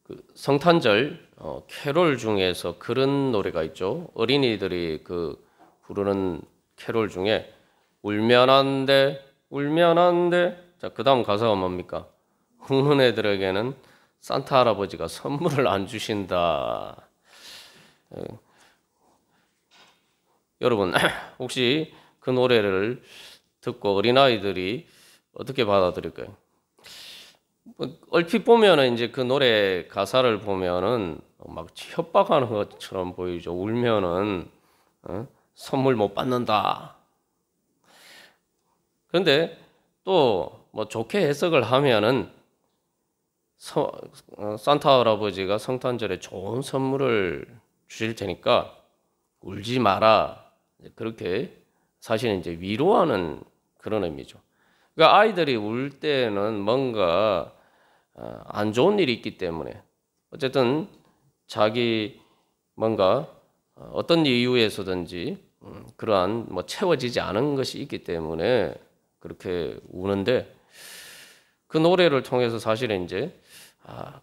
그 성탄절 캐롤 중에서 그런 노래가 있죠. 어린이들이 부르는 캐롤 중에 울면 안 돼, 울면 안 돼. 자, 그다음 가사가 뭡니까? 우는 애들에게는 산타 할아버지가 선물을 안 주신다. 여러분 혹시 그 노래를 듣고 어린아이들이 어떻게 받아들일까요? 얼핏 보면은 이제 그 노래 가사를 보면은 막 협박하는 것처럼 보이죠. 울면은 선물 못 받는다. 그런데 또 뭐 좋게 해석을 하면은 산타 할아버지가 성탄절에 좋은 선물을 주실 테니까 울지 마라. 그렇게 사실은 이제 위로하는 그런 의미죠. 그러니까 아이들이 울 때는 뭔가 안 좋은 일이 있기 때문에 어쨌든 자기 뭔가 어떤 이유에서든지 그러한 뭐 채워지지 않은 것이 있기 때문에 그렇게 우는데 그 노래를 통해서 사실은 이제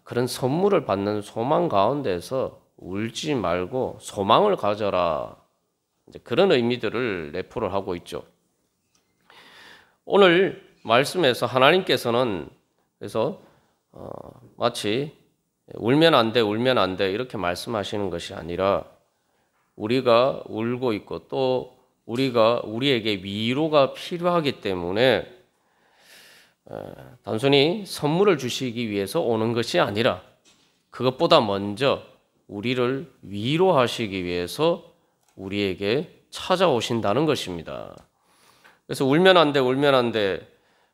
그런 선물을 받는 소망 가운데서 울지 말고 소망을 가져라. 이제 그런 의미들을 내포를 하고 있죠. 오늘 말씀에서 하나님께서는 그래서 마치 울면 안 돼, 울면 안 돼 이렇게 말씀하시는 것이 아니라 우리가 울고 있고 또 우리에게 위로가 필요하기 때문에 단순히 선물을 주시기 위해서 오는 것이 아니라 그것보다 먼저 우리를 위로하시기 위해서 우리에게 찾아오신다는 것입니다. 그래서 울면 안 돼, 울면 안 돼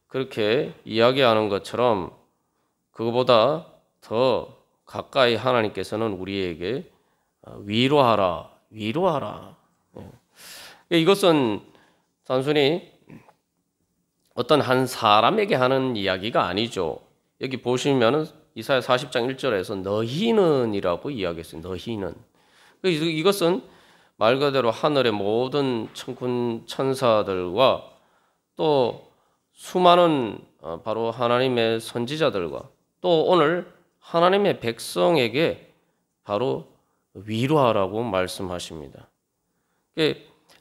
그렇게 이야기하는 것처럼 그거보다 더 가까이 하나님께서는 우리에게 위로하라, 위로하라. 이것은 단순히 어떤 한 사람에게 하는 이야기가 아니죠. 여기 보시면은 이사야 40장 1절에서 너희는이라고 이야기했어요. 너희는. 이것은 말 그대로 하늘의 모든 천군 천사들과 또 수많은 바로 하나님의 선지자들과 또 오늘 하나님의 백성에게 바로 위로하라고 말씀하십니다.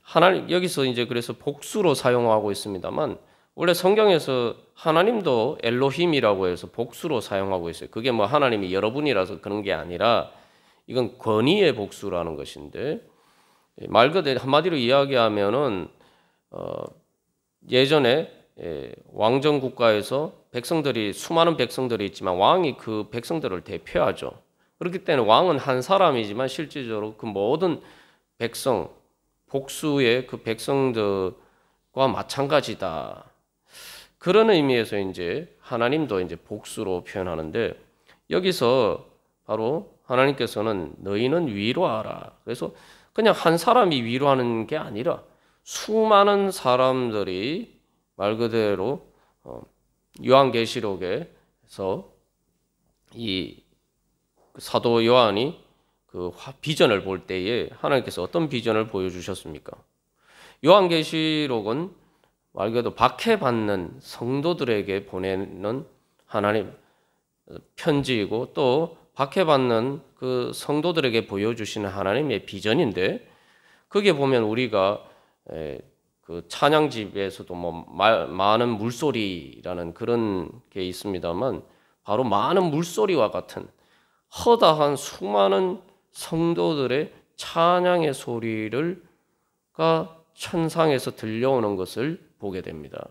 하나님 여기서 이제 그래서 복수로 사용하고 있습니다만 원래 성경에서 하나님도 엘로힘이라고 해서 복수로 사용하고 있어요. 그게 뭐 하나님이 여러분이라서 그런 게 아니라 이건 권위의 복수라는 것인데 말 그대로 한마디로 이야기하면은 예전에 왕정 국가에서 백성들이 수많은 백성들이 있지만 왕이 그 백성들을 대표하죠. 그렇기 때문에 왕은 한 사람이지만 실질적으로 그 모든 백성 복수의 그 백성들과 마찬가지다. 그런 의미에서 이제 하나님도 이제 복수로 표현하는데 여기서 바로 하나님께서는 너희는 위로하라. 그래서 그냥 한 사람이 위로하는 게 아니라 수많은 사람들이 말 그대로 요한계시록에서 이 사도 요한이 그 비전을 볼 때에 하나님께서 어떤 비전을 보여주셨습니까? 요한계시록은 말 그대로 박해받는 성도들에게 보내는 하나님 편지이고 또 박해받는 그 성도들에게 보여주시는 하나님의 비전인데 거기에 보면 우리가 그 찬양집에서도 뭐 많은 물소리라는 그런 게 있습니다만 바로 많은 물소리와 같은 허다한 수많은 성도들의 찬양의 소리가 천상에서 들려오는 것을 보게 됩니다.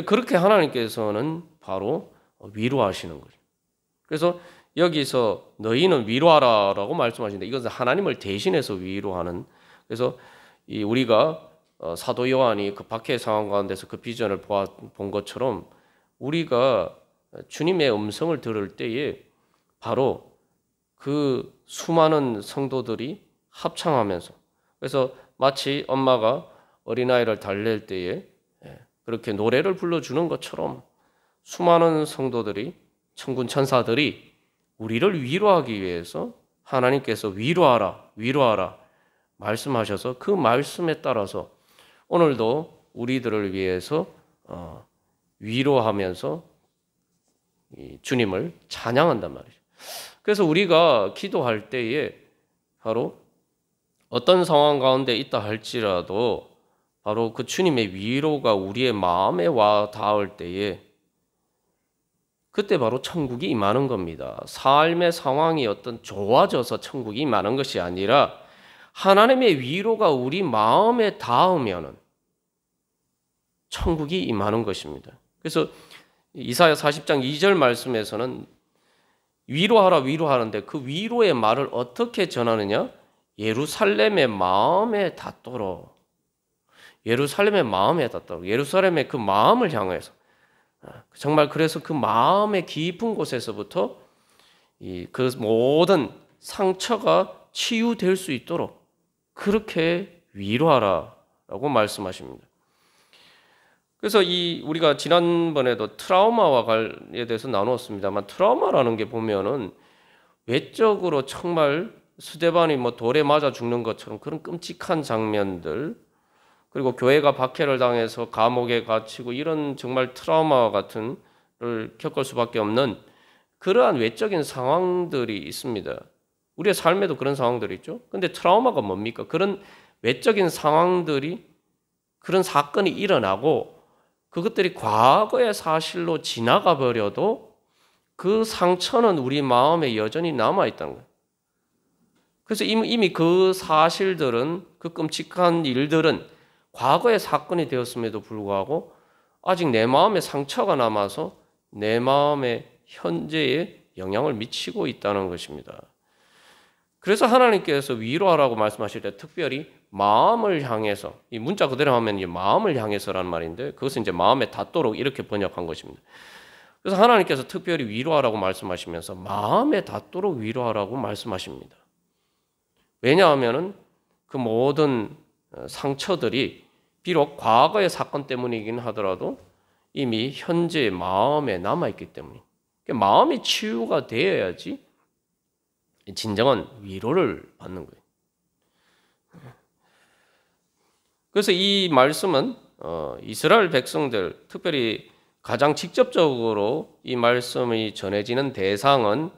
그렇게 하나님께서는 바로 위로하시는 거죠. 그래서 여기서 너희는 위로하라라고 말씀하시는데 이것은 하나님을 대신해서 위로하는 그래서 우리가 사도 요한이 그 박해 상황 가운데서 그 비전을 본 것처럼 우리가 주님의 음성을 들을 때에 바로 그 수많은 성도들이 합창하면서 그래서 마치 엄마가 어린아이를 달랠 때에 그렇게 노래를 불러주는 것처럼 수많은 성도들이 천군 천사들이 우리를 위로하기 위해서 하나님께서 위로하라 위로하라 말씀하셔서 그 말씀에 따라서 오늘도 우리들을 위해서 위로하면서 이 주님을 찬양한단 말이죠. 그래서 우리가 기도할 때에 바로 어떤 상황 가운데 있다 할지라도 바로 그 주님의 위로가 우리의 마음에 와 닿을 때에 그때 바로 천국이 임하는 겁니다. 삶의 상황이 어떤 좋아져서 천국이 임하는 것이 아니라 하나님의 위로가 우리 마음에 닿으면은 천국이 임하는 것입니다. 그래서 이사야 40장 2절 말씀에서는 위로하라 위로하는데 그 위로의 말을 어떻게 전하느냐? 예루살렘의 마음에 닿도록, 예루살렘의 마음에 닿도록, 예루살렘의 그 마음을 향해서 정말 그래서 그 마음의 깊은 곳에서부터 그 모든 상처가 치유될 수 있도록 그렇게 위로하라라고 말씀하십니다. 그래서 우리가 지난번에도 트라우마와 관련에 대해서 나누었습니다만 트라우마라는 게 보면은 외적으로 정말 스데반이 돌에 맞아 죽는 것처럼 그런 끔찍한 장면들, 그리고 교회가 박해를 당해서 감옥에 갇히고 이런 정말 트라우마 같은 를 겪을 수밖에 없는 그러한 외적인 상황들이 있습니다. 우리의 삶에도 그런 상황들이 있죠. 근데 트라우마가 뭡니까? 그런 외적인 상황들이, 그런 사건이 일어나고 그것들이 과거의 사실로 지나가 버려도 그 상처는 우리 마음에 여전히 남아있다는 거예요. 그래서 이미 그 사실들은, 그 끔찍한 일들은 과거의 사건이 되었음에도 불구하고 아직 내 마음에 상처가 남아서 내 마음에 현재에 영향을 미치고 있다는 것입니다. 그래서 하나님께서 위로하라고 말씀하실 때 특별히 마음을 향해서, 이 문자 그대로 하면 이제 마음을 향해서라는 말인데 그것은 이제 마음에 닿도록 이렇게 번역한 것입니다. 그래서 하나님께서 특별히 위로하라고 말씀하시면서 마음에 닿도록 위로하라고 말씀하십니다. 왜냐하면은 그 모든 상처들이 비록 과거의 사건 때문이긴 하더라도 이미 현재의 마음에 남아있기 때문에 마음이 치유가 되어야지 진정한 위로를 받는 거예요. 그래서 이 말씀은 이스라엘 백성들, 특별히 가장 직접적으로 이 말씀이 전해지는 대상은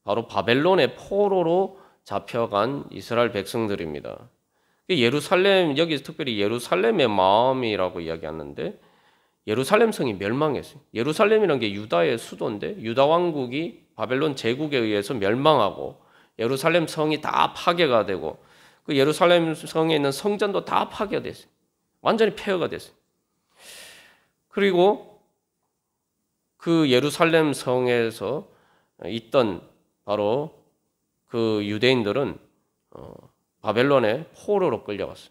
바로 바벨론의 포로로 잡혀간 이스라엘 백성들입니다. 예루살렘, 여기 특별히 예루살렘의 마음이라고 이야기하는데 예루살렘 성이 멸망했어요. 예루살렘이라는 게 유다의 수도인데 유다 왕국이 바벨론 제국에 의해서 멸망하고 예루살렘 성이 다 파괴가 되고 그 예루살렘 성에 있는 성전도 다 파괴가 됐어요. 완전히 폐허가 됐어요. 그리고 그 예루살렘 성에서 있던 바로 그 유대인들은 바벨론의 포로로 끌려갔어요.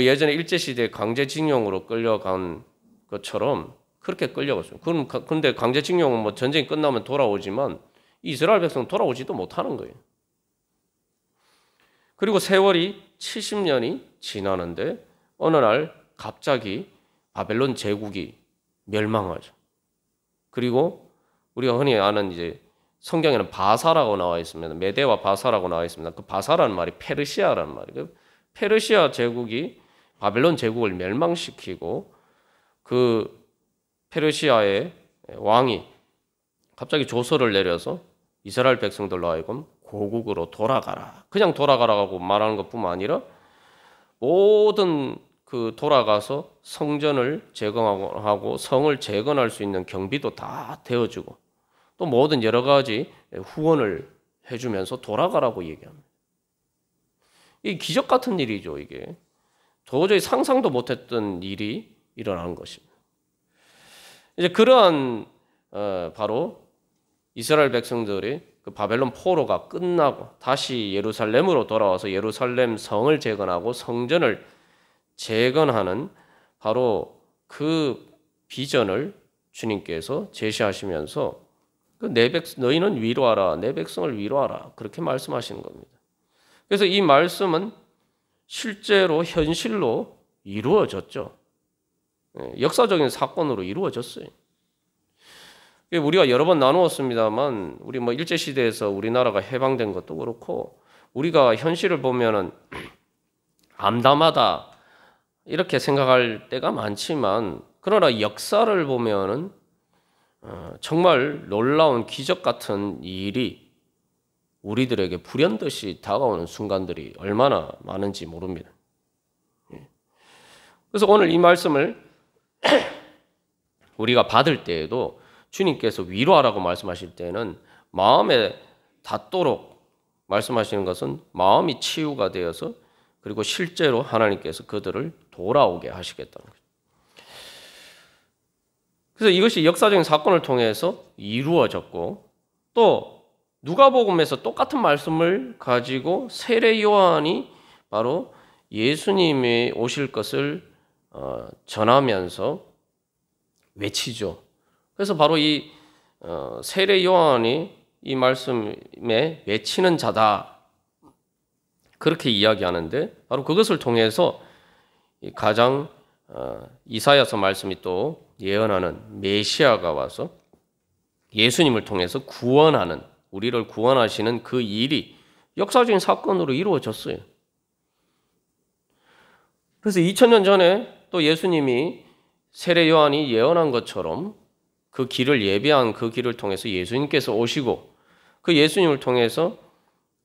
예전에 일제시대 강제징용으로 끌려간 것처럼 그렇게 끌려갔어요. 근데 강제징용은 전쟁이 끝나면 돌아오지만 이스라엘 백성은 돌아오지도 못하는 거예요. 그리고 세월이 70년이 지나는데 어느 날 갑자기 바벨론 제국이 멸망하죠. 그리고 우리가 흔히 아는 이제 성경에는 바사라고 나와 있습니다. 메대와 바사라고 나와 있습니다. 그 바사라는 말이 페르시아라는 말이에요. 페르시아 제국이 바벨론 제국을 멸망시키고 그 페르시아의 왕이 갑자기 조서를 내려서 이스라엘 백성들로 하여금 고국으로 돌아가라. 그냥 돌아가라고 말하는 것뿐만 아니라 모든 그 돌아가서 성전을 재건하고 성을 재건할 수 있는 경비도 다 되어주고 또 모든 여러 가지 후원을 해주면서 돌아가라고 얘기합니다. 이 기적 같은 일이죠. 이게 도저히 상상도 못했던 일이 일어난 것입니다. 이제 그러한 바로 이스라엘 백성들이 그 바벨론 포로가 끝나고 다시 예루살렘으로 돌아와서 예루살렘 성을 재건하고 성전을 재건하는 바로 그 비전을 주님께서 제시하시면서 너희는 위로하라, 내 백성을 위로하라 그렇게 말씀하시는 겁니다. 그래서 이 말씀은 실제로 현실로 이루어졌죠. 역사적인 사건으로 이루어졌어요. 우리가 여러 번 나누었습니다만 우리 일제시대에서 우리나라가 해방된 것도 그렇고 우리가 현실을 보면은 암담하다 이렇게 생각할 때가 많지만 그러나 역사를 보면은 정말 놀라운 기적 같은 일이 우리들에게 불현듯이 다가오는 순간들이 얼마나 많은지 모릅니다. 그래서 오늘 이 말씀을 우리가 받을 때에도 주님께서 위로하라고 말씀하실 때는 마음에 닿도록 말씀하시는 것은 마음이 치유가 되어서 그리고 실제로 하나님께서 그들을 돌아오게 하시겠다는 거죠. 그래서 이것이 역사적인 사건을 통해서 이루어졌고 또 누가복음에서 똑같은 말씀을 가지고 세례 요한이 바로 예수님이 오실 것을 전하면서 외치죠. 그래서 바로 이 세례 요한이 이 말씀에 외치는 자다 그렇게 이야기하는데 바로 그것을 통해서 가장 이사야서 말씀이 또 예언하는 메시아가 와서 예수님을 통해서 구원하는 우리를 구원하시는 그 일이 역사적인 사건으로 이루어졌어요. 그래서 2000년 전에 또 예수님이 세례 요한이 예언한 것처럼 그 길을 예비한 그 길을 통해서 예수님께서 오시고 그 예수님을 통해서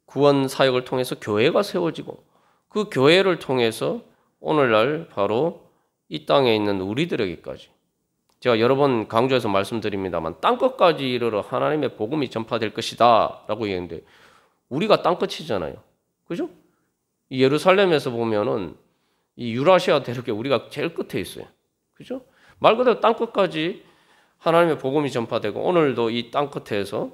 구원 사역을 통해서 교회가 세워지고 그 교회를 통해서 오늘날 바로 이 땅에 있는 우리들에게까지 제가 여러 번 강조해서 말씀드립니다만 땅끝까지 이르러 하나님의 복음이 전파될 것이다 라고 얘기했는데 우리가 땅끝이잖아요. 그죠? 이 예루살렘에서 보면은 이 유라시아 대륙에 우리가 제일 끝에 있어요. 그죠? 말 그대로 땅끝까지 하나님의 복음이 전파되고 오늘도 이 땅끝에서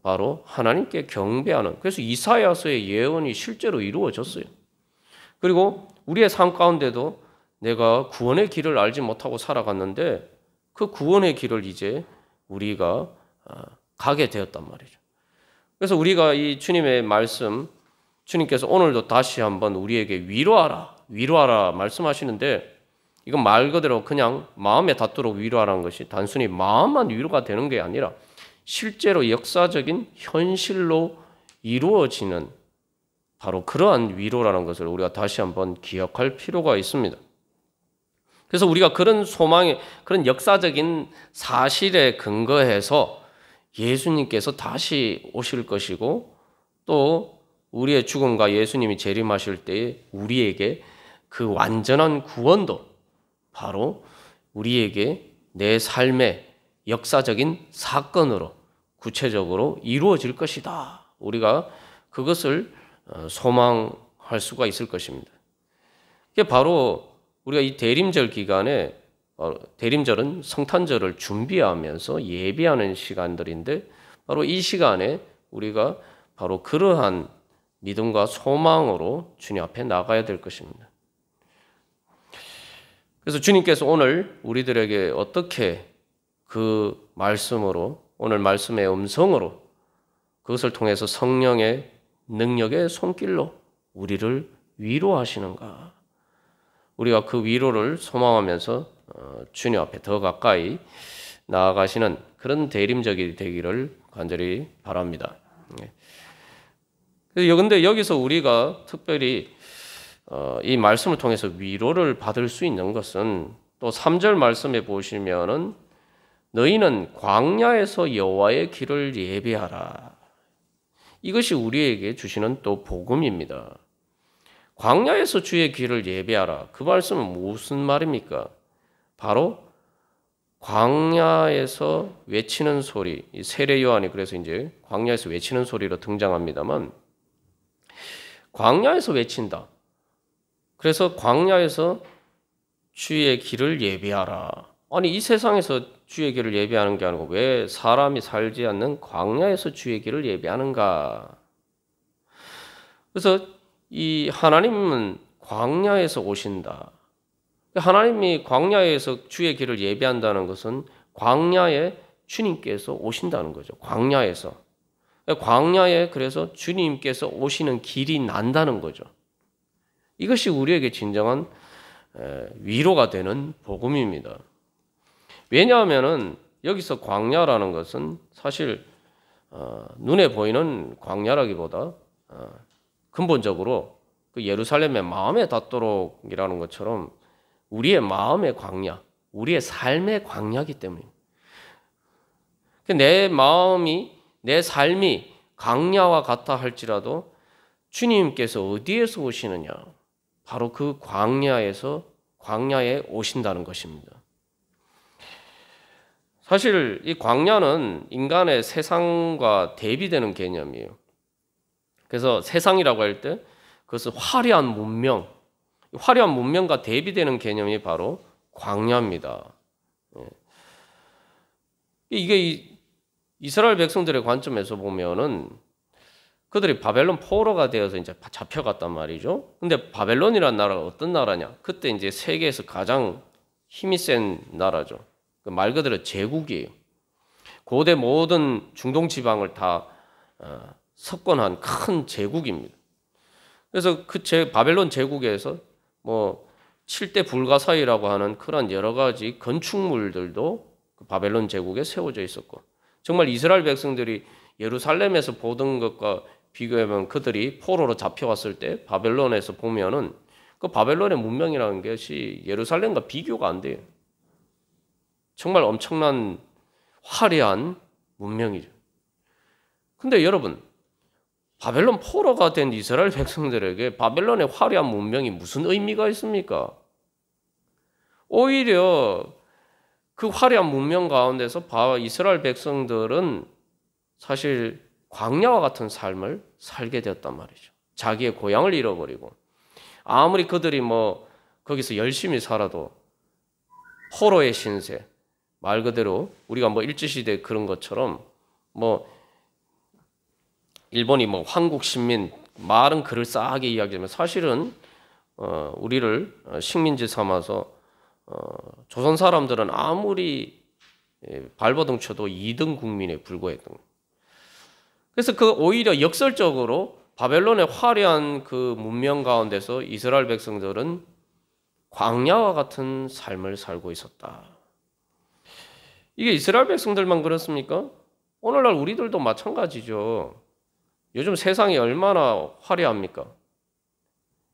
바로 하나님께 경배하는 그래서 이사야서의 예언이 실제로 이루어졌어요. 그리고 우리의 삶 가운데도 내가 구원의 길을 알지 못하고 살아갔는데 그 구원의 길을 이제 우리가 가게 되었단 말이죠. 그래서 우리가 이 주님의 말씀 주님께서 오늘도 다시 한번 우리에게 위로하라 말씀하시는데 이건 말 그대로 그냥 마음에 닿도록 위로하라는 것이 단순히 마음만 위로가 되는 게 아니라 실제로 역사적인 현실로 이루어지는 바로 그러한 위로라는 것을 우리가 다시 한번 기억할 필요가 있습니다. 그래서 우리가 그런 소망에 그런 역사적인 사실에 근거해서 예수님께서 다시 오실 것이고 또 우리의 죽음과 예수님이 재림하실 때에 우리에게 그 완전한 구원도 바로 우리에게 내 삶의 역사적인 사건으로 구체적으로 이루어질 것이다. 우리가 그것을 소망할 수가 있을 것입니다. 이게 바로 우리가 이 대림절 기간에 대림절은 성탄절을 준비하면서 예비하는 시간들인데 바로 이 시간에 우리가 바로 그러한 믿음과 소망으로 주님 앞에 나가야 될 것입니다. 그래서 주님께서 오늘 우리들에게 어떻게 그 말씀으로 오늘 말씀의 음성으로 그것을 통해서 성령의 능력의 손길로 우리를 위로하시는가? 우리가 그 위로를 소망하면서 주님 앞에 더 가까이 나아가시는 그런 대림적이 되기를 간절히 바랍니다. 그런데 여기서 우리가 특별히 이 말씀을 통해서 위로를 받을 수 있는 것은 또 3절 말씀에 보시면은 너희는 광야에서 여호와의 길을 예비하라. 이것이 우리에게 주시는 또 복음입니다. 광야에서 주의 길을 예비하라. 그 말씀은 무슨 말입니까? 바로 광야에서 외치는 소리. 이 세례 요한이 그래서 이제 광야에서 외치는 소리로 등장합니다만 광야에서 외친다. 그래서 광야에서 주의 길을 예비하라. 아니 이 세상에서 주의 길을 예비하는 게 아니고 왜 사람이 살지 않는 광야에서 주의 길을 예비하는가? 그래서 이 하나님은 광야에서 오신다. 하나님이 광야에서 주의 길을 예비한다는 것은 광야에 주님께서 오신다는 거죠. 광야에서. 광야에 그래서 주님께서 오시는 길이 난다는 거죠. 이것이 우리에게 진정한 위로가 되는 복음입니다. 왜냐하면은 여기서 광야라는 것은 사실 눈에 보이는 광야라기보다 근본적으로 그 예루살렘의 마음에 닿도록이라는 것처럼 우리의 마음의 광야, 우리의 삶의 광야이기 때문입니다. 내 마음이, 내 삶이 광야와 같아 할지라도 주님께서 어디에서 오시느냐? 바로 그 광야에 오신다는 것입니다. 사실 이 광야는 인간의 세상과 대비되는 개념이에요. 그래서 세상이라고 할 때 그것은 화려한 문명과 대비되는 개념이 바로 광야입니다. 이게 이스라엘 백성들의 관점에서 보면은 그들이 바벨론 포로가 되어서 이제 잡혀갔단 말이죠. 근데 바벨론이라는 나라가 어떤 나라냐? 그때 이제 세계에서 가장 힘이 센 나라죠. 말 그대로 제국이에요. 고대 모든 중동 지방을 다 석권한 큰 제국입니다. 그래서 바벨론 제국에서 뭐 7대 불가사의라고 하는 그런 여러 가지 건축물들도 그 바벨론 제국에 세워져 있었고, 정말 이스라엘 백성들이 예루살렘에서 보던 것과 비교하면 그들이 포로로 잡혀왔을 때 바벨론에서 보면은 그 바벨론의 문명이라는 것이 예루살렘과 비교가 안 돼요. 정말 엄청난 화려한 문명이죠. 근데 여러분, 바벨론 포로가 된 이스라엘 백성들에게 바벨론의 화려한 문명이 무슨 의미가 있습니까? 오히려 그 화려한 문명 가운데서 이스라엘 백성들은 사실 광야와 같은 삶을 살게 되었단 말이죠. 자기의 고향을 잃어버리고, 아무리 그들이 뭐 거기서 열심히 살아도 포로의 신세, 말 그대로 우리가 뭐 일제시대 그런 것처럼 뭐 일본이 뭐 한국 신민 말은 그럴싸하게 이야기하면 사실은 우리를 식민지 삼아서 조선 사람들은 아무리 발버둥 쳐도 2등 국민에 불과했던 거예요. 그래서 오히려 역설적으로 바벨론의 화려한 그 문명 가운데서 이스라엘 백성들은 광야와 같은 삶을 살고 있었다. 이게 이스라엘 백성들만 그렇습니까? 오늘날 우리들도 마찬가지죠. 요즘 세상이 얼마나 화려합니까?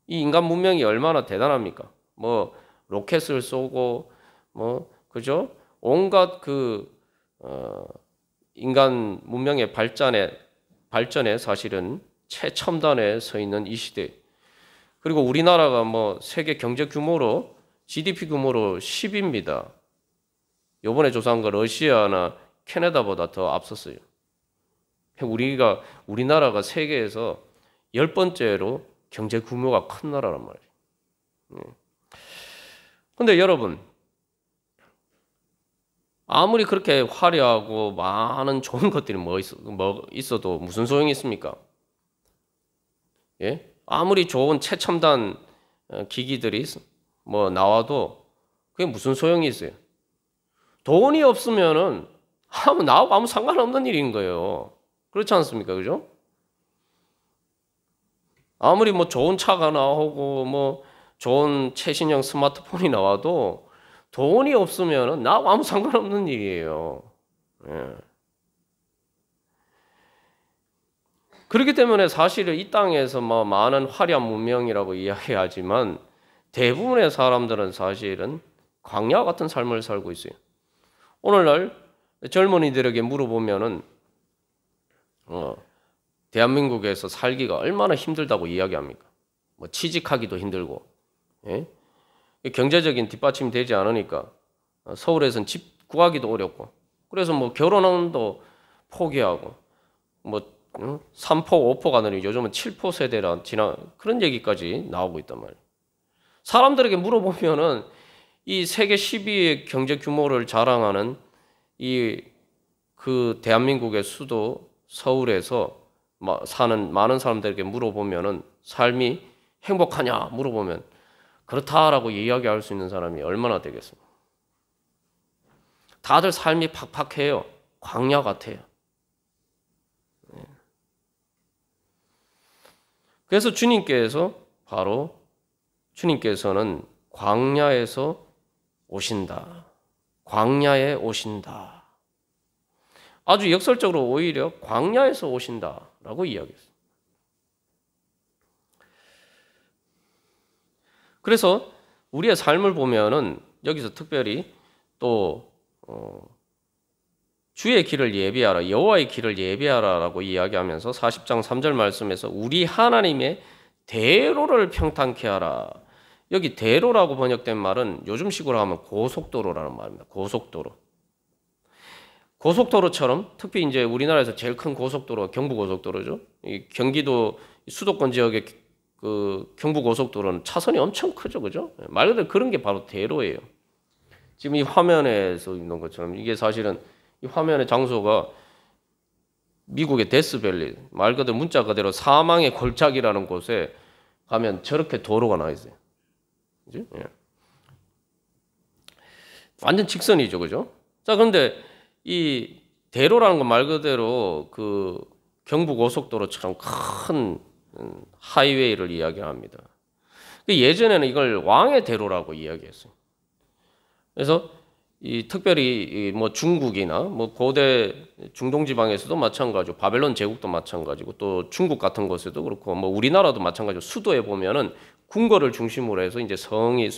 이 인간 문명이 얼마나 대단합니까? 뭐 로켓을 쏘고 뭐 그죠? 온갖 인간 문명의 발전에 사실은 최첨단에 서 있는 이 시대. 그리고 우리나라가 뭐 세계 경제 규모로 GDP 규모로 10위입니다. 요번에 조사한 거 러시아나 캐나다보다 더 앞섰어요. 우리나라가 세계에서 10번째로 경제 규모가 큰 나라란 말이에요. 근데 여러분, 아무리 그렇게 화려하고 많은 좋은 것들이 있어도 무슨 소용이 있습니까? 예? 아무리 좋은 최첨단 기기들이 뭐 나와도 그게 무슨 소용이 있어요? 돈이 없으면은 나하고 아무 상관없는 일인 거예요. 그렇지 않습니까? 그죠? 아무리 뭐 좋은 차가 나오고 뭐 좋은 최신형 스마트폰이 나와도 돈이 없으면은 나하고 아무 상관없는 일이에요. 예. 그렇기 때문에 사실은 이 땅에서 뭐 많은 화려한 문명이라고 이야기하지만 대부분의 사람들은 사실은 광야 같은 삶을 살고 있어요. 오늘날 젊은이들에게 물어보면은 대한민국에서 살기가 얼마나 힘들다고 이야기합니까? 뭐 취직하기도 힘들고, 예? 경제적인 뒷받침이 되지 않으니까 서울에서는 집 구하기도 어렵고, 그래서 뭐 결혼도 포기하고, 뭐 3포, 5포가 아니라 요즘은 7포 세대라 그런 얘기까지 나오고 있단 말이에요. 사람들에게 물어보면은 이 세계 10위의 경제 규모를 자랑하는 그 대한민국의 수도 서울에서 사는 많은 사람들에게 물어보면은 삶이 행복하냐 물어보면 그렇다라고 이야기할 수 있는 사람이 얼마나 되겠습니까? 다들 삶이 팍팍해요. 광야 같아요. 그래서 주님께서는 광야에서 오신다. 광야에 오신다. 아주 역설적으로 오히려 광야에서 오신다라고 이야기했어요. 그래서 우리의 삶을 보면은 여기서 특별히 또 주의 길을 예비하라, 여호와의 길을 예비하라라고 이야기하면서 40장 3절 말씀에서 우리 하나님의 대로를 평탄케 하라. 여기 대로라고 번역된 말은 요즘식으로 하면 고속도로라는 말입니다. 고속도로. 고속도로처럼 특히 이제 우리나라에서 제일 큰 고속도로 경부고속도로죠. 이 경기도 수도권 지역의 그 경부고속도로는 차선이 엄청 크죠, 그죠? 말 그대로 그런 게 바로 대로예요. 지금 이 화면에서 있는 것처럼 이게 사실은 이 화면의 장소가 미국의 데스밸리, 말 그대로 문자 그대로 사망의 골짜기라는 곳에 가면 저렇게 도로가 나 있어요. 그죠? 예. 완전 직선이죠, 그죠? 자, 그런데 이 대로라는 건 말 그대로 그 경부고속도로처럼 큰 하이웨이를 이야기합니다. 예전에는 이걸 왕의 대로라고 이야기했어요. 그래서 이 특별히 뭐 중국이나 뭐 고대 중동 지방에서도 마찬가지고 바벨론 제국도 마찬가지고 또 중국 같은 곳에도 그렇고 뭐 우리나라도 마찬가지고 수도에 보면은 궁궐을 중심으로 해서 이제 성이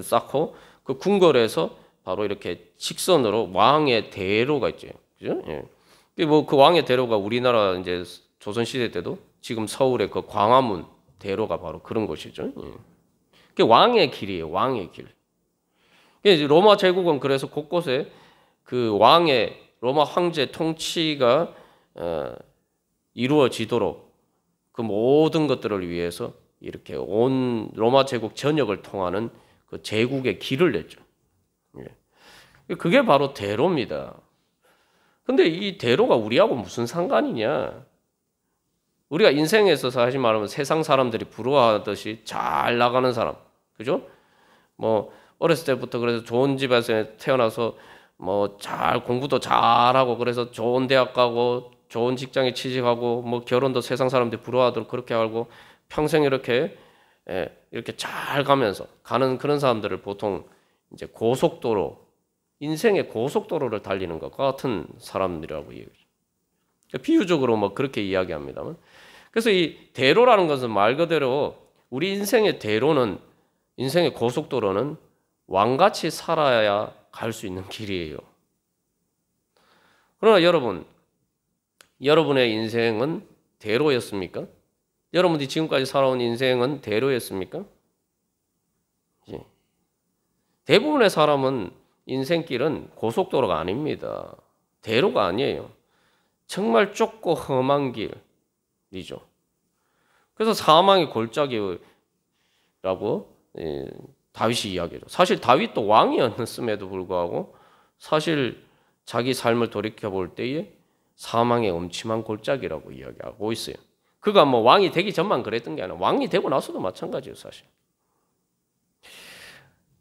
쌓고 그 궁궐에서 바로 이렇게 직선으로 왕의 대로가 있죠. 그죠? 예. 뭐 그 왕의 대로가 우리나라 이제 조선 시대 때도 지금 서울의 그 광화문 대로가 바로 그런 곳이죠. 예. 그게 왕의 길이에요. 왕의 길. 로마 제국은 그래서 곳곳에 그 왕의 로마 황제 통치가 이루어지도록 그 모든 것들을 위해서 이렇게 온 로마 제국 전역을 통하는 그 제국의 길을 냈죠. 그게 바로 대로입니다. 근데 이 대로가 우리하고 무슨 상관이냐? 우리가 인생에서 사실 말하면 세상 사람들이 부러워하듯이 잘 나가는 사람, 그죠? 뭐 어렸을 때부터 그래서 좋은 집에서 태어나서 뭐 잘 공부도 잘하고 그래서 좋은 대학 가고 좋은 직장에 취직하고 뭐 결혼도 세상 사람들이 부러워하도록 그렇게 하고 평생 이렇게 잘 가면서 가는 그런 사람들을 보통 이제 고속도로, 인생의 고속도로를 달리는 것과 같은 사람들이라고 얘기하죠. 비유적으로 뭐 그렇게 이야기합니다만. 그래서 이 대로라는 것은 말 그대로 우리 인생의 대로는, 인생의 고속도로는 왕같이 살아야 갈 수 있는 길이에요. 그러나 여러분의 인생은 대로였습니까? 여러분들이 지금까지 살아온 인생은 대로였습니까? 대부분의 사람은 인생길은 고속도로가 아닙니다. 대로가 아니에요. 정말 좁고 험한 길이죠. 그래서 사망의 골짜기라고 다윗이 이야기해요. 사실 다윗도 왕이었음에도 불구하고 사실 자기 삶을 돌이켜볼 때에 사망의 엄침한 골짜기라고 이야기하고 있어요. 그가 뭐 왕이 되기 전만 그랬던 게 아니라 왕이 되고 나서도 마찬가지예요, 사실.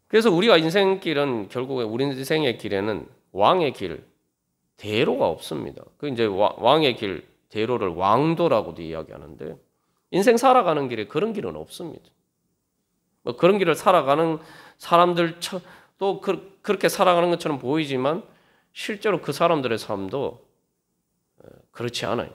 그래서 우리가 인생길은 결국에 우리 인생의 길에는 왕의 길, 대로가 없습니다. 그 이제 왕의 길, 대로를 왕도라고도 이야기하는데 인생 살아가는 길에 그런 길은 없습니다. 뭐 그런 길을 살아가는 사람들 또 그렇게 살아가는 것처럼 보이지만 실제로 그 사람들의 삶도 그렇지 않아요.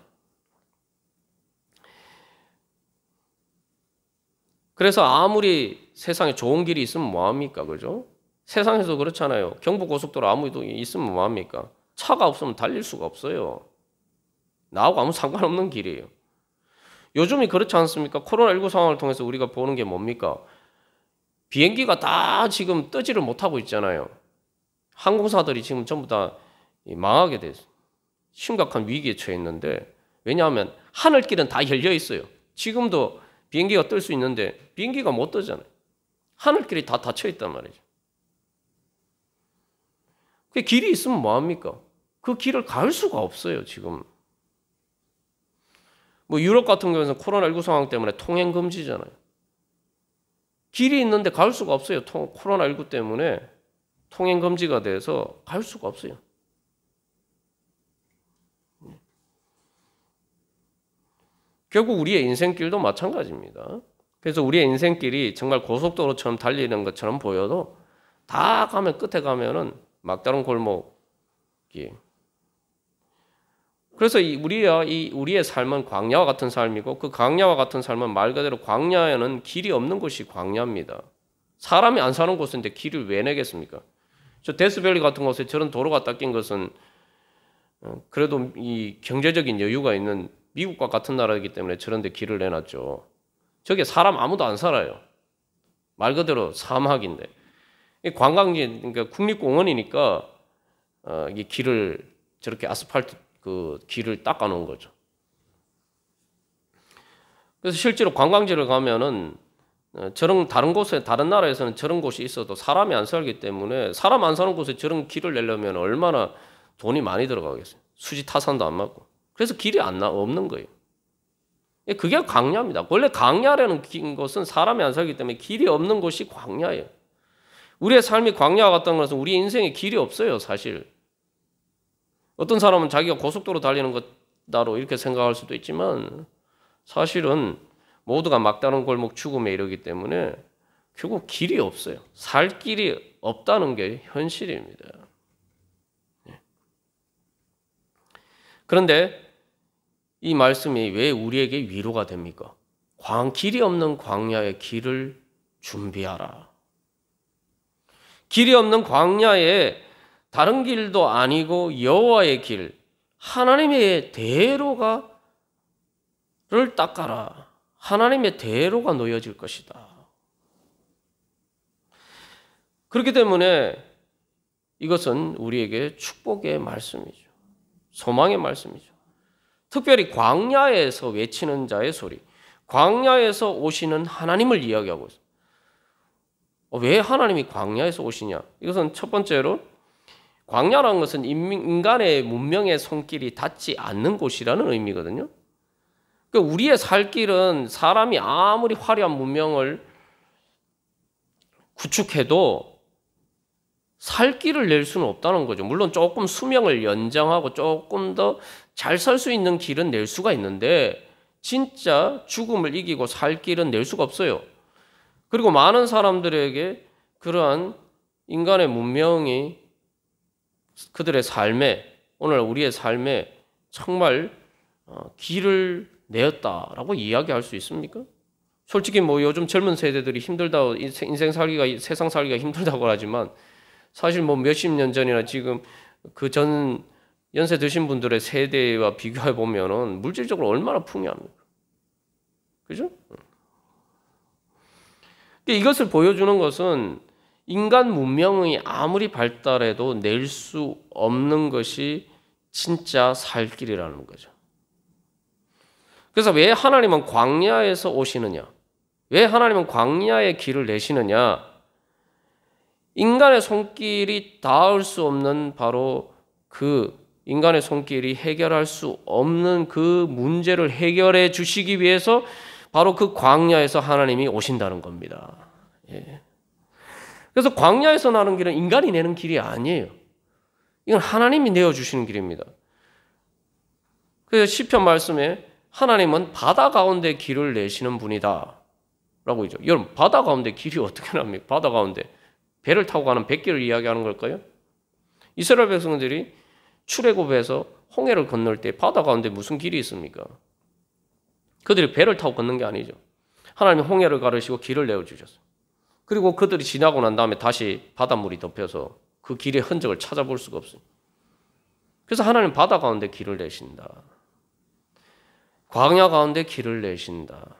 그래서 아무리 세상에 좋은 길이 있으면 뭐합니까? 그죠? 세상에서 그렇잖아요. 경부고속도로 아무리 있으면 뭐합니까? 차가 없으면 달릴 수가 없어요. 나하고 아무 상관없는 길이에요. 요즘이 그렇지 않습니까? 코로나19 상황을 통해서 우리가 보는 게 뭡니까? 비행기가 다 지금 뜨지를 못하고 있잖아요. 항공사들이 지금 전부 다 망하게 됐어요. 심각한 위기에 처해 있는데 왜냐하면 하늘길은 다 열려 있어요. 지금도 비행기가 뜰 수 있는데 비행기가 못 뜨잖아요. 하늘길이 다 닫혀 있단 말이죠. 그 길이 있으면 뭐합니까? 그 길을 갈 수가 없어요, 지금. 뭐 유럽 같은 경우에는 코로나19 상황 때문에 통행 금지잖아요. 길이 있는데 갈 수가 없어요. 코로나19 때문에 통행 금지가 돼서 갈 수가 없어요. 결국 우리의 인생길도 마찬가지입니다. 그래서 우리의 인생길이 정말 고속도로처럼 달리는 것처럼 보여도 다 가면 끝에 가면은 막다른 골목이. 그래서 우리의 삶은 광야와 같은 삶이고 그 광야와 같은 삶은 말 그대로 광야에는 길이 없는 곳이 광야입니다. 사람이 안 사는 곳인데 길을 왜 내겠습니까? 저 데스밸리 같은 곳에 저런 도로가 닦인 것은 그래도 이 경제적인 여유가 있는 미국과 같은 나라이기 때문에 저런 데 길을 내놨죠. 저게 사람 아무도 안 살아요. 말 그대로 사막인데. 관광지, 그러니까 국립공원이니까 이 길을 저렇게 아스팔트 그 길을 닦아 놓은 거죠. 그래서 실제로 관광지를 가면은 저런 다른 곳에 다른 나라에서는 저런 곳이 있어도 사람이 안 살기 때문에 사람 안 사는 곳에 저런 길을 내려면 얼마나 돈이 많이 들어가겠어요. 수지 타산도 안 맞고. 그래서 길이 없는 거예요. 그게 광야입니다. 원래 광야라는 것은 사람이 안 살기 때문에 길이 없는 곳이 광야예요. 우리의 삶이 광야와 같다는 것은 우리 인생에 길이 없어요, 사실. 어떤 사람은 자기가 고속도로 달리는 것다로 이렇게 생각할 수도 있지만 사실은 모두가 막다른 골목 죽음에 이르기 때문에 결국 길이 없어요. 살 길이 없다는 게 현실입니다. 그런데 이 말씀이 왜 우리에게 위로가 됩니까? 길이 없는 광야의 길을 준비하라. 길이 없는 광야에 다른 길도 아니고 여호와의 길, 하나님의 대로를 닦아라. 하나님의 대로가 놓여질 것이다. 그렇기 때문에 이것은 우리에게 축복의 말씀이죠. 소망의 말씀이죠. 특별히 광야에서 외치는 자의 소리, 광야에서 오시는 하나님을 이야기하고 있어요. 왜 하나님이 광야에서 오시냐? 이것은 첫 번째로 광야라는 것은 인간의 문명의 손길이 닿지 않는 곳이라는 의미거든요. 그러니까 우리의 살 길은 사람이 아무리 화려한 문명을 구축해도 살 길을 낼 수는 없다는 거죠. 물론 조금 수명을 연장하고 조금 더 잘 살 수 있는 길은 낼 수가 있는데 진짜 죽음을 이기고 살 길은 낼 수가 없어요. 그리고 많은 사람들에게 그러한 인간의 문명이 그들의 삶에, 오늘 우리의 삶에 정말 길을 내었다라고 이야기할 수 있습니까? 솔직히 뭐 요즘 젊은 세대들이 힘들다고 인생 살기가, 세상 살기가 힘들다고 하지만 사실 뭐 몇십 년 전이나 지금 그 전 연세 드신 분들의 세대와 비교해 보면은 물질적으로 얼마나 풍요합니까? 그죠? 이것을 보여주는 것은 인간 문명이 아무리 발달해도 낼 수 없는 것이 진짜 살 길이라는 거죠. 그래서 왜 하나님은 광야에서 오시느냐? 왜 하나님은 광야의 길을 내시느냐? 인간의 손길이 닿을 수 없는 바로 그 인간의 손길이 해결할 수 없는 그 문제를 해결해 주시기 위해서 바로 그 광야에서 하나님이 오신다는 겁니다. 예. 그래서 광야에서 나는 길은 인간이 내는 길이 아니에요. 이건 하나님이 내어주시는 길입니다. 그래서 시편 말씀에 하나님은 바다 가운데 길을 내시는 분이다 라고 있죠. 여러분, 바다 가운데 길이 어떻게 납니까? 바다 가운데 배를 타고 가는 뱃길을 이야기하는 걸까요? 이스라엘 백성들이 출애굽에서 홍해를 건널 때 바다 가운데 무슨 길이 있습니까? 그들이 배를 타고 건넌 게 아니죠. 하나님이 홍해를 가르시고 길을 내어주셨어요. 그리고 그들이 지나고 난 다음에 다시 바닷물이 덮여서 그 길의 흔적을 찾아볼 수가 없어요. 그래서 하나님 바다 가운데 길을 내신다. 광야 가운데 길을 내신다.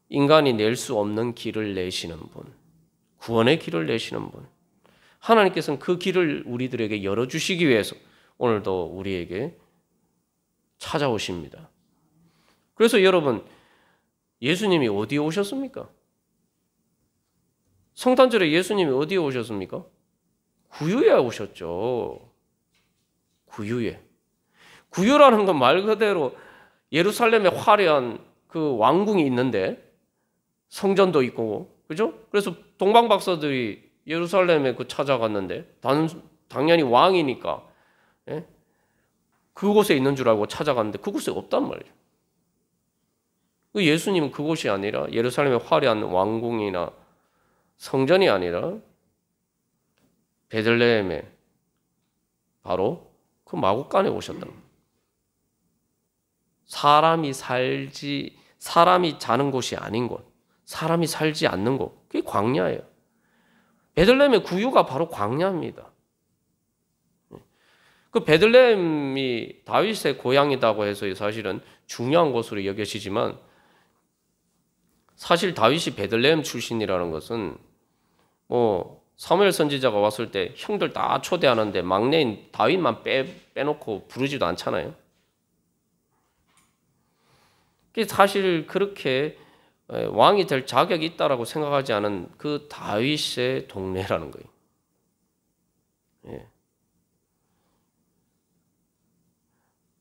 인간이 낼 수 없는 길을 내시는 분. 구원의 길을 내시는 분. 하나님께서는 그 길을 우리들에게 열어주시기 위해서 오늘도 우리에게 찾아오십니다. 그래서 여러분, 예수님이 어디에 오셨습니까? 성탄절에 예수님이 어디에 오셨습니까? 구유에 오셨죠. 구유에. 구유라는 건 말 그대로 예루살렘에 화려한 그 왕궁이 있는데 성전도 있고, 그죠? 그래서 동방박사들이 예루살렘에 찾아갔는데 당연히 왕이니까 예? 그곳에 있는 줄 알고 찾아갔는데 그곳에 없단 말이죠. 예수님은 그곳이 아니라 예루살렘의 화려한 왕궁이나 성전이 아니라 베들레헴에 바로 그 마구간에 오셨다는 거예요. 사람이 자는 곳이 아닌 곳, 사람이 살지 않는 곳, 그게 광야예요. 베들레헴의 구유가 바로 광야입니다. 그 베들레헴이 다윗의 고향이라고 해서 사실은 중요한 곳으로 여겨지지만 사실 다윗이 베들레헴 출신이라는 것은 뭐 사무엘 선지자가 왔을 때 형들 다 초대하는데 막내인 다윗만 빼놓고 부르지도 않잖아요. 사실 그렇게 왕이 될 자격이 있다라고 생각하지 않은 그 다윗의 동네라는 거예요. 예.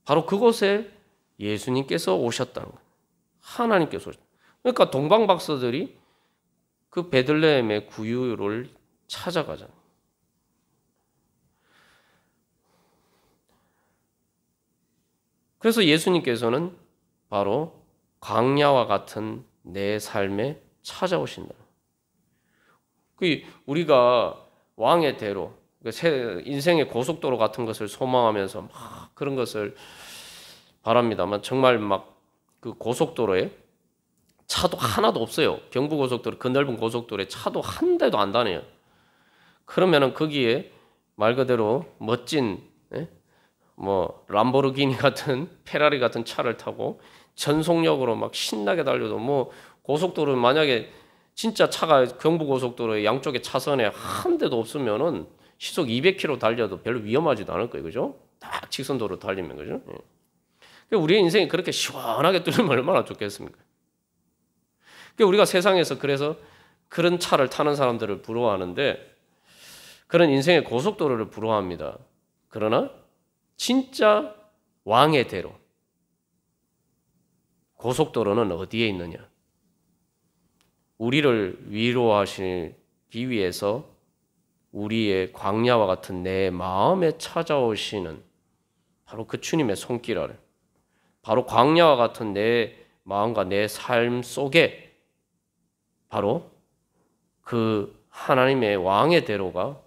바로 그곳에 예수님께서 오셨다는 거예요. 하나님께서 오셨다. 그러니까 동방 박사들이 그 베들레헴의 구유를 찾아가잖아요. 그래서 예수님께서는 바로 광야와 같은 내 삶에 찾아오신다. 우리가 왕의 대로, 인생의 고속도로 같은 것을 소망하면서 막 그런 것을 바랍니다만 정말 막 그 고속도로에 차도 하나도 없어요. 경부고속도로, 그 넓은 고속도로에 차도 한 대도 안 다녀요. 그러면은 거기에 말 그대로 멋진 뭐 람보르기니 같은 페라리 같은 차를 타고 전속력으로 막 신나게 달려도 뭐 고속도로 만약에 진짜 차가 경부고속도로에 양쪽에 차선에 한 대도 없으면은 시속 200km 달려도 별로 위험하지도 않을 거예요. 그죠? 딱 직선도로 달리면 그죠? 예. 우리의 인생이 그렇게 시원하게 뚫리면 얼마나 좋겠습니까? 우리가 세상에서 그래서 그런 차를 타는 사람들을 부러워하는데 그런 인생의 고속도로를 부러워합니다. 그러나 진짜 왕의 대로 고속도로는 어디에 있느냐? 우리를 위로하시기 위해서 우리의 광야와 같은 내 마음에 찾아오시는 바로 그 주님의 손길 아래, 바로 광야와 같은 내 마음과 내 삶 속에 바로 그 하나님의 왕의 대로가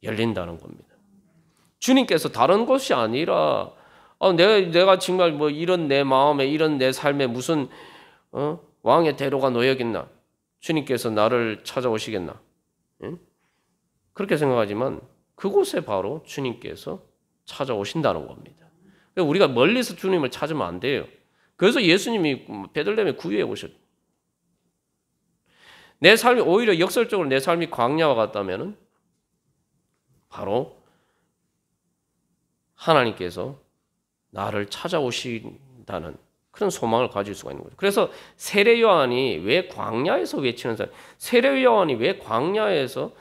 열린다는 겁니다. 주님께서 다른 것이 아니라 내가 정말 뭐 이런 내 마음에 이런 내 삶에 무슨 왕의 대로가 놓여있나? 주님께서 나를 찾아오시겠나? 응? 그렇게 생각하지만 그곳에 바로 주님께서 찾아오신다는 겁니다. 우리가 멀리서 주님을 찾으면 안 돼요. 그래서 예수님이 베들레헴에 구유에 오셨죠. 내 삶이 오히려 역설적으로 내 삶이 광야와 같다면은 바로 하나님께서 나를 찾아오신다는 그런 소망을 가질 수가 있는 거죠. 그래서 세례 요한이 왜 광야에서 외치는 자, 세례 요한이 왜 광야에서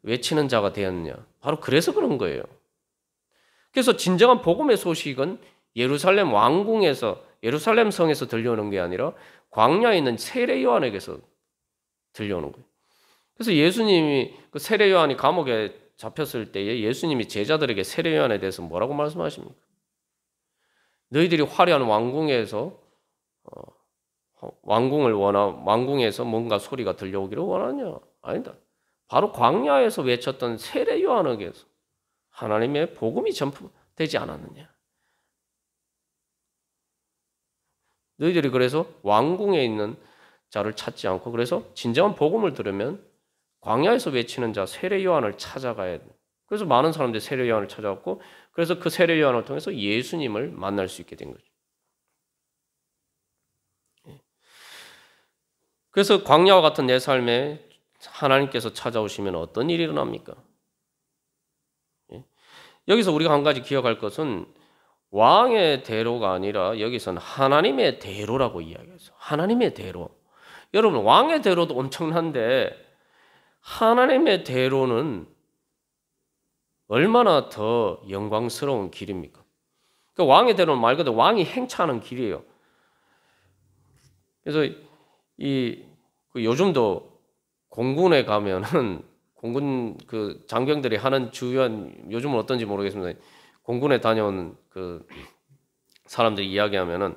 외치는 자가 되었느냐? 바로 그래서 그런 거예요. 그래서 진정한 복음의 소식은 예루살렘 왕궁에서, 예루살렘 성에서 들려오는 게 아니라 광야에 있는 세례 요한에게서 들려오는 거예요. 그래서 예수님이 그 세례 요한이 감옥에 잡혔을 때에 예수님이 제자들에게 세례 요한에 대해서 뭐라고 말씀하십니까? 너희들이 화려한 왕궁에서 왕궁에서 뭔가 소리가 들려오기를 원하냐? 아니다. 바로 광야에서 외쳤던 세례 요한에게서 하나님의 복음이 전파되지 않았느냐? 너희들이 그래서 왕궁에 있는 자를 찾지 않고 그래서 진정한 복음을 들으면 광야에서 외치는 자 세례 요한을 찾아가야 돼. 그래서 많은 사람들이 세례 요한을 찾아왔고 그래서 그 세례 요한을 통해서 예수님을 만날 수 있게 된 거죠. 그래서 광야와 같은 내 삶에 하나님께서 찾아오시면 어떤 일이 일어납니까? 여기서 우리가 한 가지 기억할 것은 왕의 대로가 아니라 여기서는 하나님의 대로라고 이야기해요. 하나님의 대로. 여러분 왕의 대로도 엄청난데 하나님의 대로는 얼마나 더 영광스러운 길입니까? 그러니까 왕의 대로는 말 그대로 왕이 행차하는 길이에요. 그래서 요즘도 공군에 가면은 공군 그 장병들이 하는 주요한 요즘은 어떤지 모르겠습니다. 공군에 다녀온 그 사람들이 이야기하면은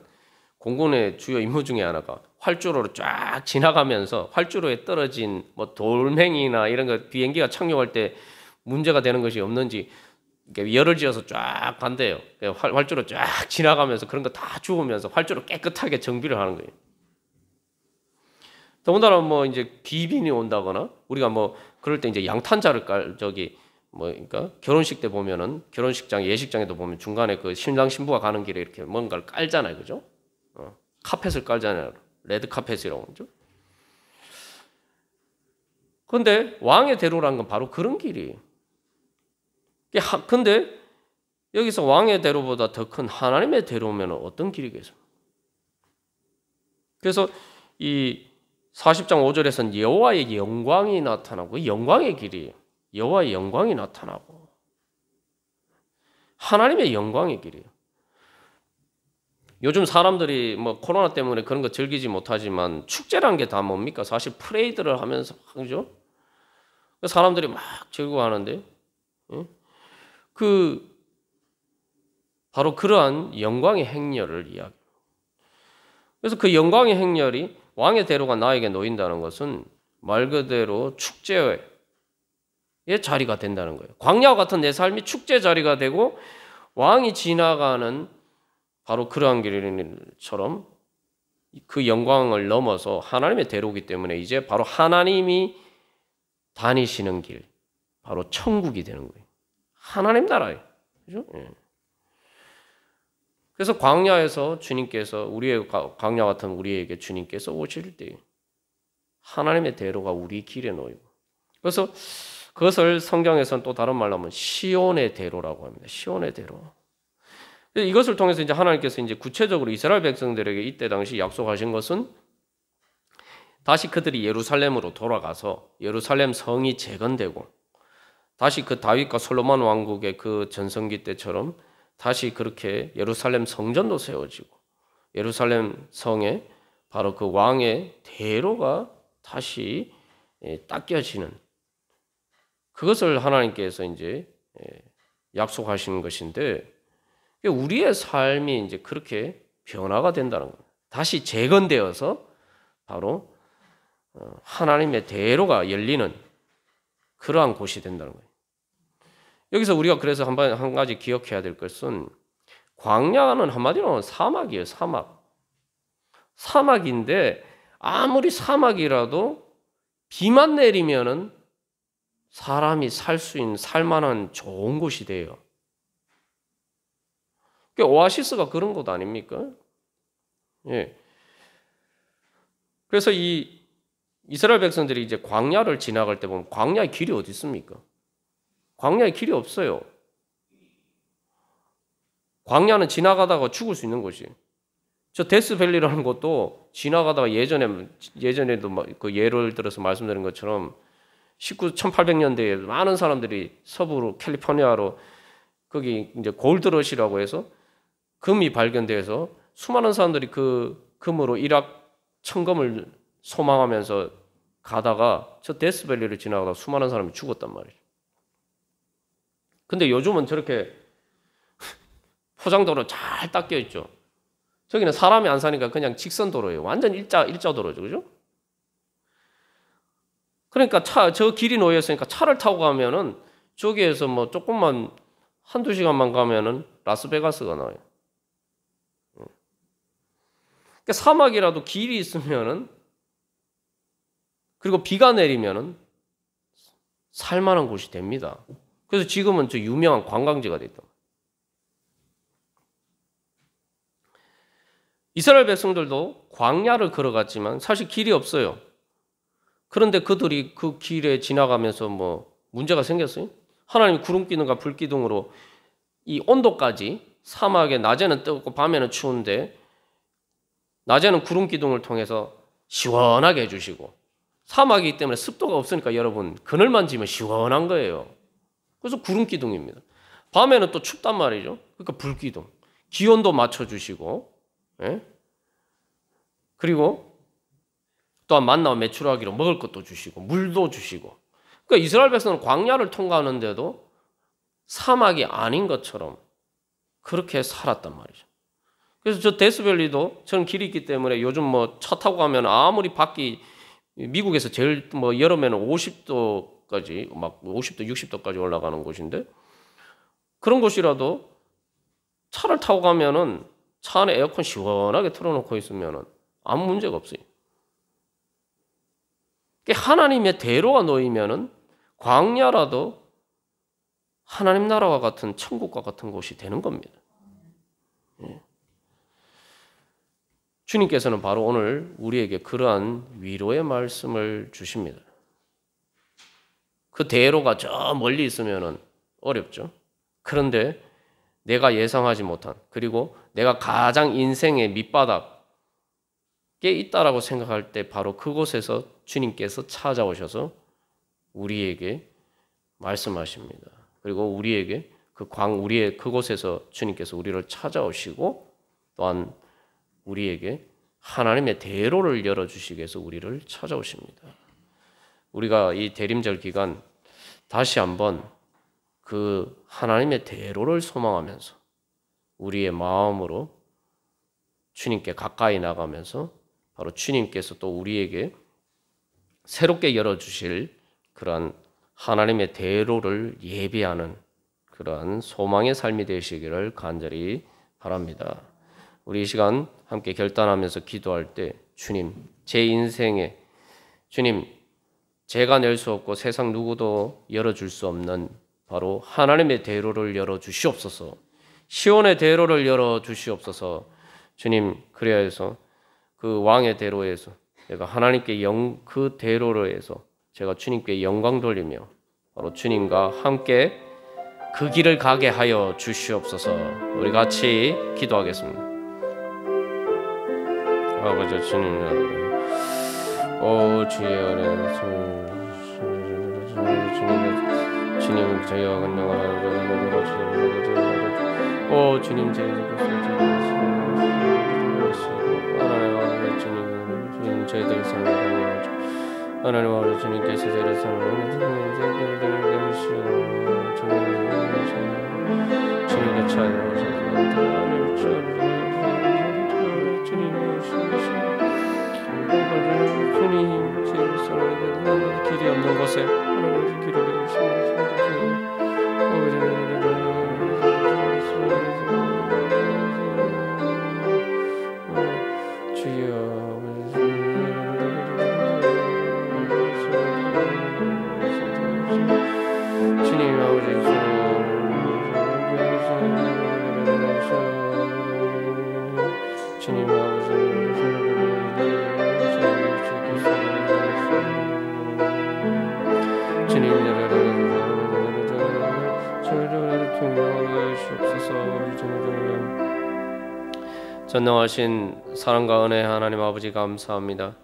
공군의 주요 임무 중에 하나가 활주로로 쫙 지나가면서 활주로에 떨어진 뭐 돌멩이나 이런 거 비행기가 착륙할 때 문제가 되는 것이 없는지 열을 지어서 쫙 간대요. 활주로 쫙 지나가면서 그런 거 다 주우면서 활주로 깨끗하게 정비를 하는 거예요. 더군다나 뭐 이제 귀빈이 온다거나 우리가 뭐 그럴 때 이제 양탄자를 뭐 그러니까 결혼식 때 보면은 결혼식장 예식장에도 보면 중간에 그 신랑 신부가 가는 길에 이렇게 뭔가를 깔잖아요, 그죠? 카펫을 깔잖아요. 레드 카펫이라고 그죠? 근데 왕의 대로라는 건 바로 그런 길이에요. 근데 여기서 왕의 대로보다 더 큰 하나님의 대로면 어떤 길이겠어요? 그래서 이 40장 5절에서는 여호와의 영광이 나타나고 영광의 길이에요. 여호와의 영광이 나타나고 하나님의 영광의 길이에요. 요즘 사람들이 뭐 코로나 때문에 그런 거 즐기지 못하지만 축제란 게 다 뭡니까? 사실 프레이드를 하면서 하죠. 사람들이 막 즐거워하는데 그 바로 그러한 영광의 행렬을 이야기. 그래서 그 영광의 행렬이 왕의 대로가 나에게 놓인다는 것은 말 그대로 축제의 자리가 된다는 거예요. 광야와 같은 내 삶이 축제 자리가 되고 왕이 지나가는 바로 그러한 길처럼 그 영광을 넘어서 하나님의 대로이기 때문에 이제 바로 하나님이 다니시는 길, 바로 천국이 되는 거예요. 하나님 나라예요. 그죠? 예. 그래서 광야에서 주님께서 우리의 광야 같은 우리에게 주님께서 오실 때 하나님의 대로가 우리 길에 놓이고 그래서 그것을 성경에서는 또 다른 말로 하면 시온의 대로라고 합니다. 시온의 대로. 이것을 통해서 이제 하나님께서 이제 구체적으로 이스라엘 백성들에게 이때 당시 약속하신 것은 다시 그들이 예루살렘으로 돌아가서 예루살렘 성이 재건되고 다시 그 다윗과 솔로몬 왕국의 그 전성기 때처럼 다시 그렇게 예루살렘 성전도 세워지고 예루살렘 성에 바로 그 왕의 대로가 다시 닦여지는 그것을 하나님께서 이제 약속하시는 것인데 우리의 삶이 이제 그렇게 변화가 된다는 겁니다. 다시 재건되어서 바로 하나님의 대로가 열리는 그러한 곳이 된다는 거예요. 여기서 우리가 그래서 한 가지 기억해야 될 것은 광야는 한마디로 사막이에요. 사막. 사막인데 아무리 사막이라도 비만 내리면은 사람이 살 수 있는 살만한 좋은 곳이 돼요. 오아시스가 그런 곳 아닙니까? 예. 그래서 이 이스라엘 백성들이 이제 광야를 지나갈 때 보면 광야의 길이 어디 있습니까? 광야의 길이 없어요. 광야는 지나가다가 죽을 수 있는 곳이에요. 저 데스밸리라는 것도 지나가다가 예전에도 그 예를 들어서 말씀드린 것처럼 1800년대에 많은 사람들이 서부로 캘리포니아로 거기 이제 골드러시라고 해서 금이 발견돼서 수많은 사람들이 그 금으로 일확 천금을 소망하면서 가다가 저 데스밸리를 지나가다 수많은 사람이 죽었단 말이죠. 근데 요즘은 저렇게 포장도로 잘 닦여 있죠. 저기는 사람이 안 사니까 그냥 직선 도로예요. 완전 일자 도로죠. 그죠? 그러니까 저 길이 놓여 있으니까 차를 타고 가면은 저기에서 뭐 조금만 한두 시간만 가면은 라스베가스가 나와요. 그러니까 사막이라도 길이 있으면은 그리고 비가 내리면은 살만한 곳이 됩니다. 그래서 지금은 저 유명한 관광지가 됐다. 이스라엘 백성들도 광야를 걸어갔지만 사실 길이 없어요. 그런데 그들이 그 길에 지나가면서 뭐 문제가 생겼어요. 하나님이 구름 기둥과 불 기둥으로 이 온도까지 사막에 낮에는 뜨겁고 밤에는 추운데 낮에는 구름 기둥을 통해서 시원하게 해주시고 사막이기 때문에 습도가 없으니까 여러분 그늘만 지면 시원한 거예요. 그래서 구름 기둥입니다. 밤에는 또 춥단 말이죠. 그러니까 불 기둥. 기온도 맞춰주시고 그리고 또한 만나와 메추라기로 먹을 것도 주시고 물도 주시고 그러니까 이스라엘 백성은 광야를 통과하는데도 사막이 아닌 것처럼 그렇게 살았단 말이죠. 그래서 저 데스밸리도 저는 길이 있기 때문에 요즘 뭐 차 타고 가면 아무리 밖이 미국에서 제일 뭐 여름에는 50도까지 막 50도 60도까지 올라가는 곳인데 그런 곳이라도 차를 타고 가면은 차 안에 에어컨 시원하게 틀어놓고 있으면은 아무 문제가 없어요. 하나님의 대로가 놓이면은 광야라도 하나님 나라와 같은 천국과 같은 곳이 되는 겁니다. 주님께서는 바로 오늘 우리에게 그러한 위로의 말씀을 주십니다. 그 대로가 저 멀리 있으면 어렵죠. 그런데 내가 예상하지 못한, 그리고 내가 가장 인생의 밑바닥에 있다라고 생각할 때 바로 그곳에서 주님께서 찾아오셔서 우리에게 말씀하십니다. 그리고 우리에게 우리의 그곳에서 주님께서 우리를 찾아오시고 또한 우리에게 하나님의 대로를 열어주시기 위해서 우리를 찾아오십니다. 우리가 이 대림절 기간 다시 한번 그 하나님의 대로를 소망하면서 우리의 마음으로 주님께 가까이 나가면서 바로 주님께서 또 우리에게 새롭게 열어주실 그러한 하나님의 대로를 예비하는 그러한 소망의 삶이 되시기를 간절히 바랍니다. 우리 이 시간 함께 결단하면서 기도할 때 주님, 제 인생에 주님, 제가 낼 수 없고 세상 누구도 열어줄 수 없는 바로 하나님의 대로를 열어주시옵소서. 시온의 대로를 열어주시옵소서. 주님, 그래야 해서 그 왕의 대로에서 내가 하나님께 그 대로로 해서 제가 주님께 영광 돌리며 바로 주님과 함께 그 길을 가게 하여 주시옵소서. 우리 같이 기도하겠습니다. 아버지 주님, 주여, 주님 저희와 건너가라. 주님 주님 저희들 사랑하고 하나님 아버지 주님께서 저희를 사랑하시고 주님께 찾아오셔서 주님 저희를 사랑하고 길이 없는 곳에 하나님 길을 내주시옵소서. 전능하신 사랑과 은혜 하나님 아버지 감사합니다.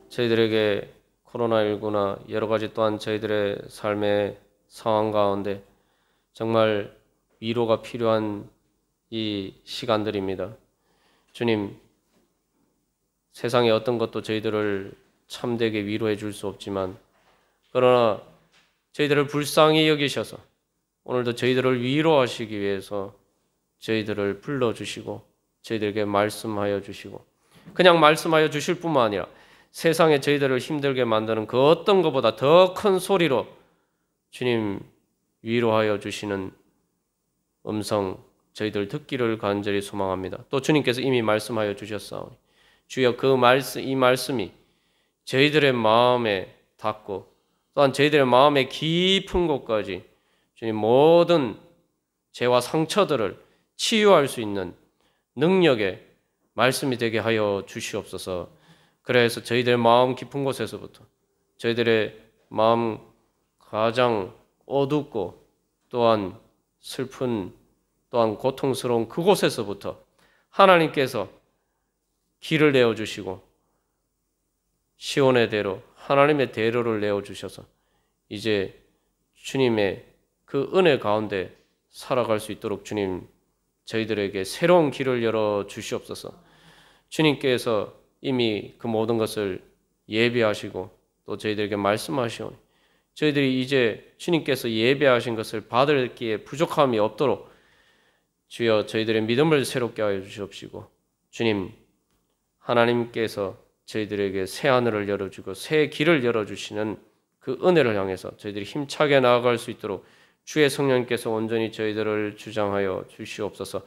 저희들에게 코로나19나 여러 가지 또한 저희들의 삶의 상황 가운데 정말 위로가 필요한 이 시간들입니다. 주님, 세상의 어떤 것도 저희들을 참되게 위로해 줄 수 없지만 그러나 저희들을 불쌍히 여기셔서 오늘도 저희들을 위로하시기 위해서 저희들을 불러주시고 저희들에게 말씀하여 주시고 그냥 말씀하여 주실 뿐만 아니라 세상에 저희들을 힘들게 만드는 그 어떤 것보다 더 큰 소리로 주님 위로하여 주시는 음성 저희들 듣기를 간절히 소망합니다. 또 주님께서 이미 말씀하여 주셨사오니 주여 이 말씀이 저희들의 마음에 닿고 또한 저희들의 마음의 깊은 곳까지 주님 모든 죄와 상처들을 치유할 수 있는 능력의 말씀이 되게 하여 주시옵소서. 그래서 저희들 마음 깊은 곳에서부터 저희들의 마음 가장 어둡고 또한 슬픈 또한 고통스러운 그곳에서부터 하나님께서 길을 내어주시고 시온의 대로 하나님의 대로를 내어주셔서 이제 주님의 그 은혜 가운데 살아갈 수 있도록 주님 저희들에게 새로운 길을 열어 주시옵소서. 주님께서 이미 그 모든 것을 예비하시고 또 저희들에게 말씀하시오니 저희들이 이제 주님께서 예배하신 것을 받을기에 부족함이 없도록 주여 저희들의 믿음을 새롭게 하여 주시옵시고 주님 하나님께서 저희들에게 새 하늘을 열어주고 새 길을 열어주시는 그 은혜를 향해서 저희들이 힘차게 나아갈 수 있도록 주의 성령께서 온전히 저희들을 주장하여 주시옵소서.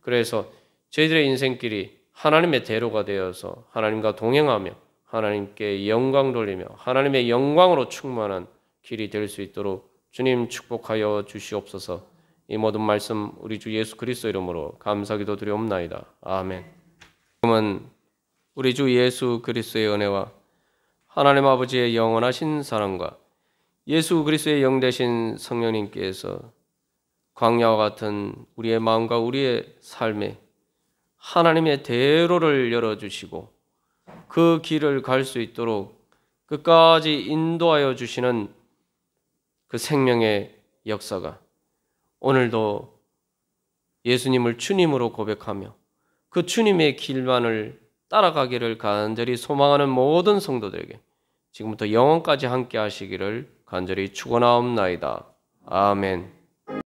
그래서 저희들의 인생길이 하나님의 대로가 되어서 하나님과 동행하며 하나님께 영광 돌리며 하나님의 영광으로 충만한 길이 될 수 있도록 주님 축복하여 주시옵소서. 이 모든 말씀 우리 주 예수 그리스도 이름으로 감사기도 드리옵나이다. 아멘. 지금은 우리 주 예수 그리스도의 은혜와 하나님 아버지의 영원하신 사랑과 예수 그리스도의 영 되신 성령님께서 광야와 같은 우리의 마음과 우리의 삶에 하나님의 대로를 열어주시고 그 길을 갈 수 있도록 끝까지 인도하여 주시는 그 생명의 역사가 오늘도 예수님을 주님으로 고백하며 그 주님의 길만을 따라가기를 간절히 소망하는 모든 성도들에게 지금부터 영원까지 함께 하시기를 간절히 축원하옵나이다. 아멘.